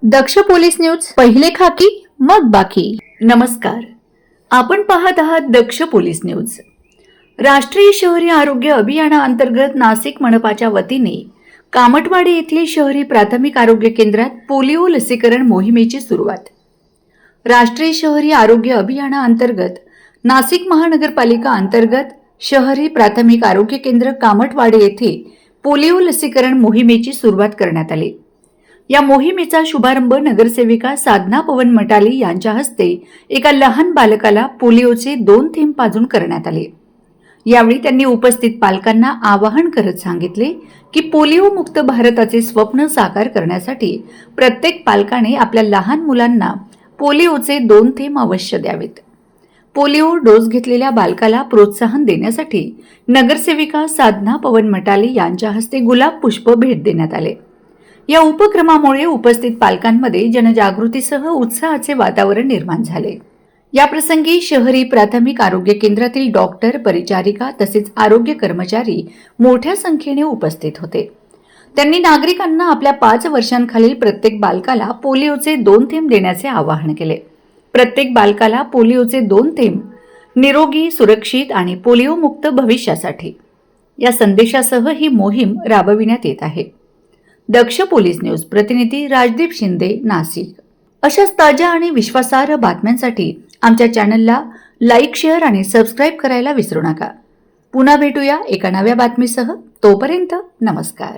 दक्ष police news, पहिले खाकी मग बाकी. नमस्कार, आपण पाहत आहात दक्ष पोलीस न्यूज. राष्ट्रीय शहरी आरोग्य अभियानाअंतर्गत नाशिक मनपाच्या वतीने कामटवाडी येथील शहरी प्राथमिक आरोग्य केंद्रात पोलिओ लसीकरण मोहिमेची सुरुवात. राष्ट्रीय शहरी आरोग्य अभियानाअंतर्गत नाशिक महानगरपालिका अंतर्गत शहरी प्राथमिक आरोग्य केंद्र कामटवाडी येथे पोलिओ लसीकरण मोहिमेची सुरुवात करण्यात आली. या मोहिमेचा शुभारंभ नगरसेविका साधना पवन मटाली यांच्या हस्ते एका लहान बालकाला पोलिओचे 2 थेंब पाजून करण्यात आले. यावेळी त्यांनी उपस्थित पालकांना आवाहन करत सांगितले की पोलिओ मुक्त भारताचे स्वप्न साकार करण्यासाठी प्रत्येक पालकाने आपल्या लहान मुलांना पोलिओचे 2 थेंब अवश्य द्यावेत. पोलिओ डोस घेतलेल्या बालकाला प्रोत्साहन देण्यासाठी नगरसेविका साधना पवन मटाली यांच्या हस्ते गुलाब पुष्प भेट देण्यात आले. या उपक्रमामुळे उपस्थित पालकांमध्ये जनजागृतीसह उत्साहाचे वातावरण निर्माण झाले. या प्रसंगी शहरी प्राथमिक आरोग्य केंद्रातील डॉक्टर, परिचारिका तसेच आरोग्य कर्मचारी मोठ्या संख्येने उपस्थित होते. त्यांनी नागरिकांना आपल्या 5 वर्षांखालील प्रत्येक बालकाला पोलिओचे 2 थेंब देण्याचे आवाहन केले. प्रत्येक बालकाला पोलिओचे 2 थेंब निरोगी, सुरक्षित आणि पोलिओ मुक्त भविष्यासाठी या संदेशासह ही मोहीम राबविण्यात येत आहे. दक्ष पोलीस न्यूज प्रतिनिधी राजदीप शिंदे, नाशिक. अशाच ताज्या आणि विश्वासार्ह बातम्यांसाठी आमच्या चॅनलला लाईक, शेअर आणि सबस्क्राईब करायला विसरू नका. पुन्हा भेटूया एका नव्या बातमीसह. तोपर्यंत नमस्कार.